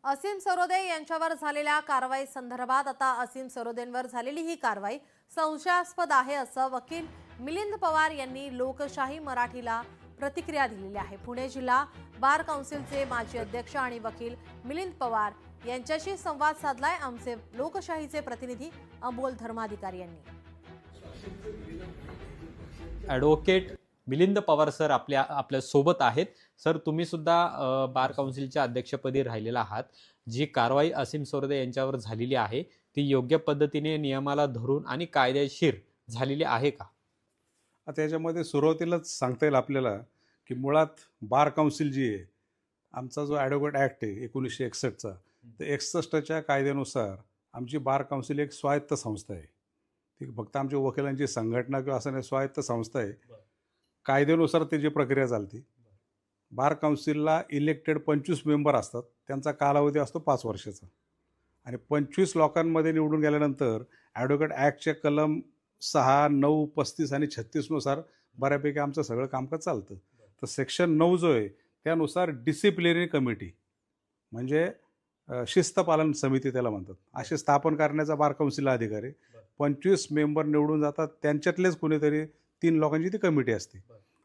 असीम सरोदे यांच्यावर झालेल्या कारवाई संदर्भात आता असीम सरोदेंवर झालेली ही कारवाई संशयास्पद आहे असं वकील मिलिंद पवार यांनी लोकशाही मराठीला प्रतिक्रिया दिलेली आहे। पुणे जिल्हा बार काउन्सिलचे माजी अध्यक्ष आणि वकील मिलिंद पवार यांच्याशी संवाद साधलाय आमचे लोकशाहीचे प्रतिनिधी अमोल धर्माधिकारी यांनी। ॲडव्होकेट मिलिंद पवार सर आपल्या सोबत आहेत। सर, तुम्ही सुद्धा बार काउन्सिलच्या अध्यक्षपदी राहिलेला आहात। जी कारवाई असीम सरोदे यांच्यावर झालेली आहे ती योग्य पद्धतीने नियमाला धरून आणि कायदेशीर झालेली आहे का? आता याच्यामध्ये सुरुवातीलाच सांगता येईल आपल्याला की मुळात बार काउन्सिल जी आहे, आमचा जो ॲडव्होकेट ॲक्ट आहे 1961चा, तर 61च्या कायद्यानुसार आमची बार काउन्सिल एक स्वायत्त संस्था आहे। ती फक्त आमच्या वकिलांची संघटना किंवा असं नाही, स्वायत्त संस्था आहे। कायद्यानुसार त्याची प्रक्रिया चालते। बार काउन्सिलला इलेक्टेड 25 मेंबर असतात, त्यांचा कालावधी असतो 5 वर्षाचा आणि 25 लोकांमध्ये निवडून गेल्यानंतर ॲडव्होकेट ॲक्टच्या कलम 6, 9, 35 आणि 36 नुसार बऱ्यापैकी आमचं सगळं कामकाज चालतं। तर सेक्शन 9 जो आहे त्यानुसार डिसिप्लिनरी कमिटी म्हणजे शिस्तपालन समिती त्याला म्हणतात, अशी स्थापन करण्याचा बार काउन्सिलला अधिकार आहे। 25 मेंबर निवडून जातात, त्यांच्यातलेच कोणीतरी 3 लोकांची ती कमिटी असते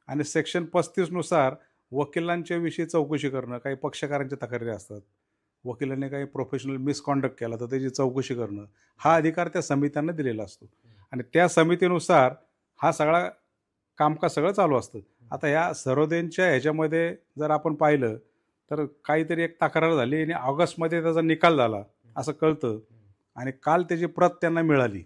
आणि सेक्शन 35 नुसार वकिलांच्या विषयी चौकशी करणं, काही पक्षकारांच्या तक्रारी असतात, वकिलांनी काही प्रोफेशनल मिसकॉन्डक्ट केला तर त्याची चौकशी करणं, हा अधिकार त्या समित्यांना दिलेला असतो आणि त्या समितीनुसार हा सगळा कामकाज सगळं चालू असतं। आता ह्या सरोदेंच्या ह्याच्यामध्ये जर आपण पाहिलं तर काहीतरी एक तक्रार झाली आणि ऑगस्टमध्ये त्याचा निकाल झाला असं कळतं आणि काल त्याची प्रत त्यांना मिळाली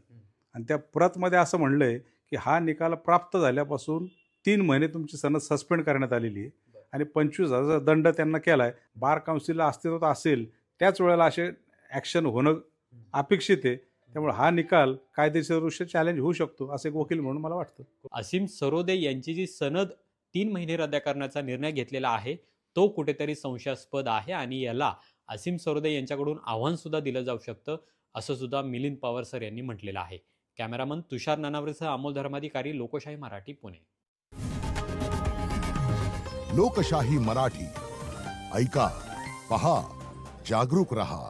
आणि त्या प्रतमध्ये असं म्हणलं आहे की हा निकाल प्राप्त झाल्यापासून 3 महिने तुमची सनद सस्पेंड करण्यात आलेली आहे आणि 25,000 दंड त्यांना केला आहे। बार काउन्सिलला अस्तित्वात असेल त्याच वेळेला असे ॲक्शन होणं अपेक्षित आहे, त्यामुळे हा निकाल कायदेशीरदृष्ट्या चॅलेंज होऊ शकतो असं एक वकील म्हणून मला वाटतं। असीम सरोदे यांची जी सनद 3 महिने रद्द करण्याचा निर्णय घेतलेला आहे तो कुठेतरी संशयास्पद आहे आणि याला असीम सरोदे यांच्याकडून आव्हान सुद्धा दिलं जाऊ शकतं असं सुद्धा मिलिंद पवार सर यांनी म्हटलेलं आहे। कॅमेरामन तुषार नानावरेसह अमोल धर्माधिकारी, लोकशाही मराठी, पुणे। लोकशाही मराठी ऐका, पहा, जागरूक रहा।